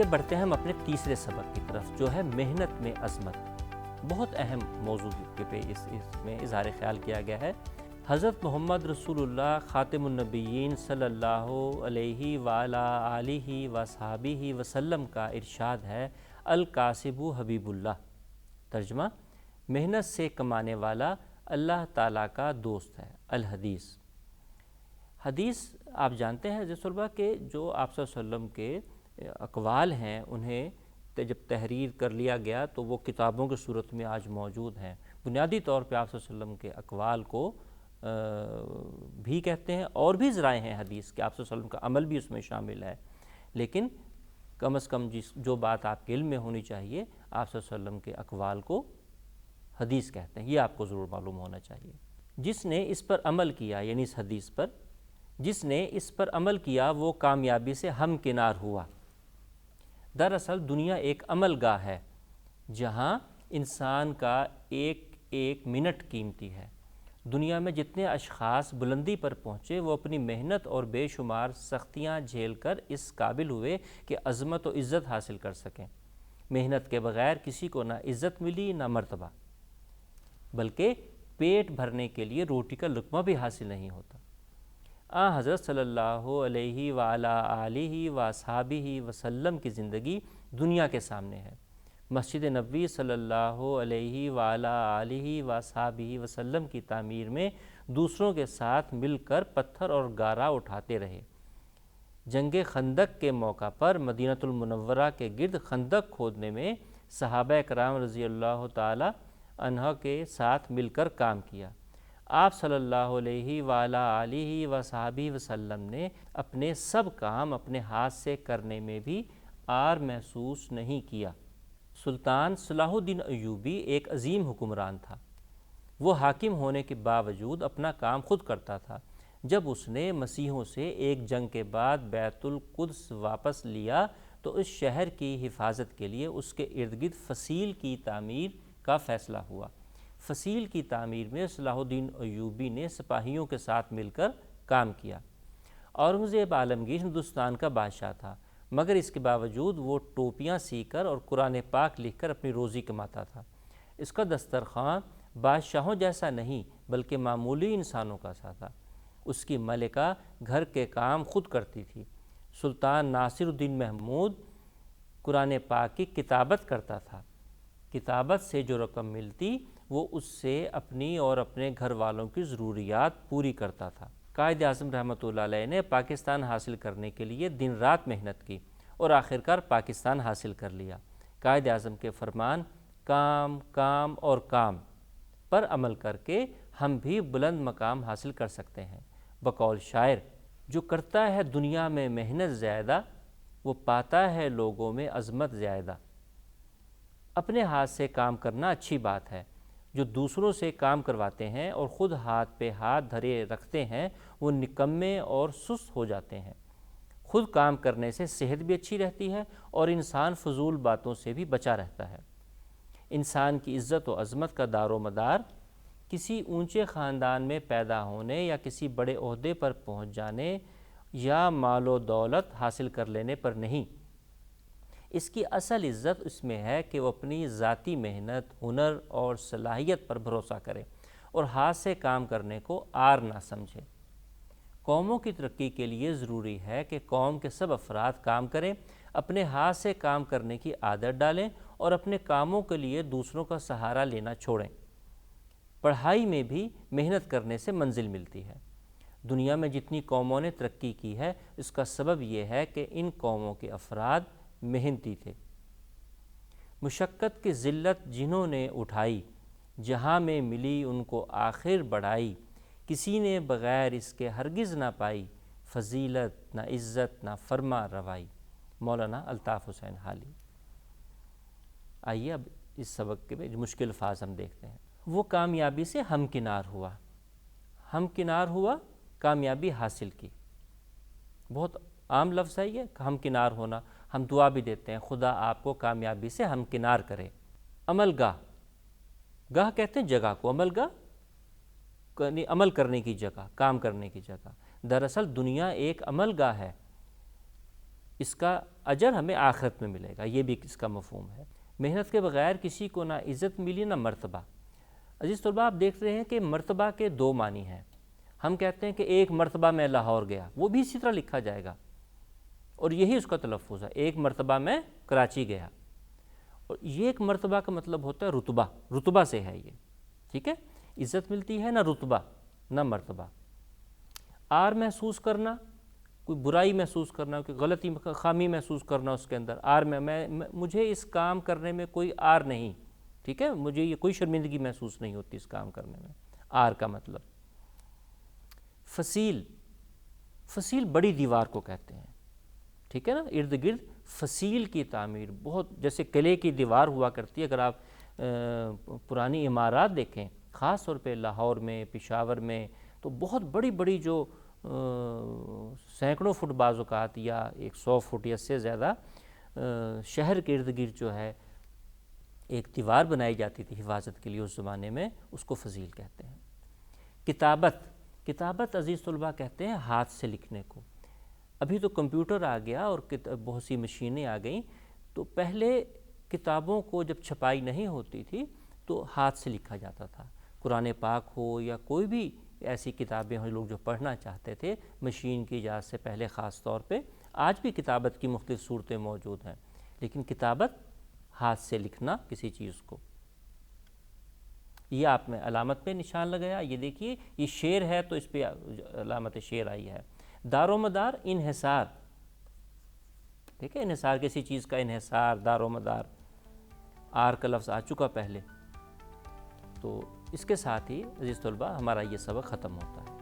آئیے بڑھتے ہیں ہم اپنے تیسرے سبق کی طرف، جو ہے محنت میں عظمت۔ بہت اہم موضوع پہ اس میں اظہار خیال کیا گیا ہے۔ حضرت محمد رسول اللہ خاتم النبیین صلی اللہ علیہ وآلہ آلہ وصحبہ وسلم کا ارشاد ہے، الکاسب حبیب اللہ۔ ترجمہ: محنت سے کمانے والا اللہ تعالیٰ کا دوست ہے۔ الحدیث، حدیث آپ جانتے ہیں عزیز طلباء کہ جو آپ صلی اللہ علیہ وسلم کے اقوال ہیں، انہیں جب تحریر کر لیا گیا تو وہ کتابوں کی صورت میں آج موجود ہیں۔ بنیادی طور پہ آپ صلی اللہ علیہ وسلم کے اقوال کو بھی کہتے ہیں، اور بھی ذرائع ہیں حدیث کہ آپ صلی اللہ علیہ وسلم کا عمل بھی اس میں شامل ہے، لیکن کم از کم جو بات آپ کے علم میں ہونی چاہیے، آپ صلی اللہ علیہ وسلم کے اقوال کو حدیث کہتے ہیں، یہ آپ کو ضرور معلوم ہونا چاہیے۔ جس نے اس پر عمل کیا، یعنی اس حدیث پر جس نے اس پر عمل کیا وہ کامیابی سے ہمکنار ہوا۔ دراصل دنیا ایک عمل گاہ ہے جہاں انسان کا ایک ایک منٹ قیمتی ہے۔ دنیا میں جتنے اشخاص بلندی پر پہنچے وہ اپنی محنت اور بے شمار سختیاں جھیل کر اس قابل ہوئے کہ عظمت و عزت حاصل کر سکیں۔ محنت کے بغیر کسی کو نہ عزت ملی نہ مرتبہ، بلکہ پیٹ بھرنے کے لیے روٹی کا لقمہ بھی حاصل نہیں ہوتا۔ حضرت صلی اللہ علیہ وآلہ آلہ وصحبہ وسلم کی زندگی دنیا کے سامنے ہے۔ مسجد نبوی صلی اللہ علیہ وآلہ آلہ وصحبہ وسلم کی تعمیر میں دوسروں کے ساتھ مل کر پتھر اور گارا اٹھاتے رہے۔ جنگ خندق کے موقع پر مدینہ المنورہ کے گرد خندق کھودنے میں صحابہ کرام رضی اللہ تعالی عنہ کے ساتھ مل کر کام کیا۔ آپ صلی اللہ علیہ وآلہ آلہ وصحبہ وسلم نے اپنے سب کام اپنے ہاتھ سے کرنے میں بھی عار محسوس نہیں کیا۔ سلطان صلاح الدین ایوبی ایک عظیم حکمران تھا۔ وہ حاکم ہونے کے باوجود اپنا کام خود کرتا تھا۔ جب اس نے مسیحوں سے ایک جنگ کے بعد بیت القدس واپس لیا تو اس شہر کی حفاظت کے لیے اس کے ارد گرد فصیل کی تعمیر کا فیصلہ ہوا۔ فصیل کی تعمیر میں صلاح الدین ایوبی نے سپاہیوں کے ساتھ مل کر کام کیا۔ اورنگزیب عالمگیر ہندوستان کا بادشاہ تھا، مگر اس کے باوجود وہ ٹوپیاں سی کر اور قرآن پاک لکھ کر اپنی روزی کماتا تھا۔ اس کا دسترخوان بادشاہوں جیسا نہیں بلکہ معمولی انسانوں کا سا تھا۔ اس کی ملکہ گھر کے کام خود کرتی تھی۔ سلطان ناصر الدین محمود قرآن پاک کی کتابت کرتا تھا۔ کتابت سے جو رقم ملتی وہ اس سے اپنی اور اپنے گھر والوں کی ضروریات پوری کرتا تھا۔ قائد اعظم رحمۃ اللہ علیہ نے پاکستان حاصل کرنے کے لیے دن رات محنت کی اور آخرکار پاکستان حاصل کر لیا۔ قائد اعظم کے فرمان کام کام اور کام پر عمل کر کے ہم بھی بلند مقام حاصل کر سکتے ہیں۔ بقول شاعر، جو کرتا ہے دنیا میں محنت زیادہ وہ پاتا ہے لوگوں میں عظمت زیادہ۔ اپنے ہاتھ سے کام کرنا اچھی بات ہے، جو دوسروں سے کام کرواتے ہیں اور خود ہاتھ پہ ہاتھ دھرے رکھتے ہیں وہ نکمے اور سست ہو جاتے ہیں۔ خود کام کرنے سے صحت بھی اچھی رہتی ہے اور انسان فضول باتوں سے بھی بچا رہتا ہے۔ انسان کی عزت و عظمت کا دار و مدار کسی اونچے خاندان میں پیدا ہونے یا کسی بڑے عہدے پر پہنچ جانے یا مال و دولت حاصل کر لینے پر نہیں۔ اس کی اصل عزت اس میں ہے کہ وہ اپنی ذاتی محنت، ہنر اور صلاحیت پر بھروسہ کرے اور ہاتھ سے کام کرنے کو عار نہ سمجھے۔ قوموں کی ترقی کے لیے ضروری ہے کہ قوم کے سب افراد کام کریں، اپنے ہاتھ سے کام کرنے کی عادت ڈالیں اور اپنے کاموں کے لیے دوسروں کا سہارا لینا چھوڑیں۔ پڑھائی میں بھی محنت کرنے سے منزل ملتی ہے۔ دنیا میں جتنی قوموں نے ترقی کی ہے اس کا سبب یہ ہے کہ ان قوموں کے افراد محنتی تھے۔ مشقت کی ذلت جنہوں نے اٹھائی، جہاں میں ملی ان کو آخر بڑھائی، کسی نے بغیر اس کے ہرگز نہ پائی، فضیلت نہ عزت نہ فرما روائی۔ مولانا الطاف حسین حالی۔ آئیے اب اس سبق کے مشکل الفاظ ہم دیکھتے ہیں۔ وہ کامیابی سے ہمکنار ہوا۔ ہمکنار ہوا، کامیابی حاصل کی۔ بہت عام لفظ ہے یہ ہمکنار ہونا۔ ہم دعا بھی دیتے ہیں خدا آپ کو کامیابی سے ہمکنار کرے۔ عمل گاہ، گاہ کہتے ہیں جگہ کو، عمل گاہ یعنی عمل کرنے کی جگہ، کام کرنے کی جگہ۔ دراصل دنیا ایک عمل گاہ ہے۔ اس کا اجر ہمیں آخرت میں ملے گا، یہ بھی اس کا مفہوم ہے۔ محنت کے بغیر کسی کو نہ عزت ملی نہ مرتبہ۔ عزیز طلباء، آپ دیکھ رہے ہیں کہ مرتبہ کے دو معنی ہیں۔ ہم کہتے ہیں کہ ایک مرتبہ میں لاہور گیا، وہ بھی اسی طرح لکھا جائے گا، اور یہی اس کا تلفظ ہے، ایک مرتبہ میں کراچی گیا۔ اور یہ ایک مرتبہ کا مطلب ہوتا ہے رتبہ، رتبہ سے ہے یہ، ٹھیک ہے؟ عزت ملتی ہے نہ رتبہ نہ مرتبہ۔ آر محسوس کرنا، کوئی برائی محسوس کرنا، کوئی غلطی خامی محسوس کرنا اس کے اندر، آر میں مجھے اس کام کرنے میں کوئی آر نہیں، ٹھیک ہے، مجھے یہ کوئی شرمندگی محسوس نہیں ہوتی اس کام کرنے میں، آر کا مطلب۔ فصیل، فصیل بڑی دیوار کو کہتے ہیں، ٹھیک ہے نا، ارد گرد فصیل کی تعمیر، بہت جیسے قلعے کی دیوار ہوا کرتی ہے۔ اگر آپ پرانی عمارات دیکھیں، خاص طور پہ لاہور میں، پشاور میں، تو بہت بڑی بڑی جو سینکڑوں فٹ بعض اوقات یا 100 فٹ یا اس سے زیادہ شہر کے ارد گرد جو ہے ایک دیوار بنائی جاتی تھی حفاظت کے لیے اس زمانے میں، اس کو فصیل کہتے ہیں۔ کتابت، کتابت عزیز طلباء کہتے ہیں ہاتھ سے لکھنے کو۔ ابھی تو کمپیوٹر آ گیا اور بہت سی مشینیں آ گئیں، تو پہلے کتابوں کو جب چھپائی نہیں ہوتی تھی تو ہاتھ سے لکھا جاتا تھا۔ قرآن پاک ہو یا کوئی بھی ایسی کتابیں ہوں، لوگ جو پڑھنا چاہتے تھے مشین کی ایجاد سے پہلے خاص طور پہ، آج بھی کتابت کی مختلف صورتیں موجود ہیں، لیکن کتابت ہاتھ سے لکھنا کسی چیز کو۔ یہ آپ نے علامت پہ نشان لگایا، یہ دیکھیے یہ شعر ہے تو اس پہ علامت شعر آئی ہے۔ دار و مدار، انحصار، ٹھیک ہے، انحصار کسی چیز کا انحصار، دار و مدار، آر کا لفظ آ چکا پہلے۔ تو اس کے ساتھ ہی عزیز طلباء ہمارا یہ سبق ختم ہوتا ہے۔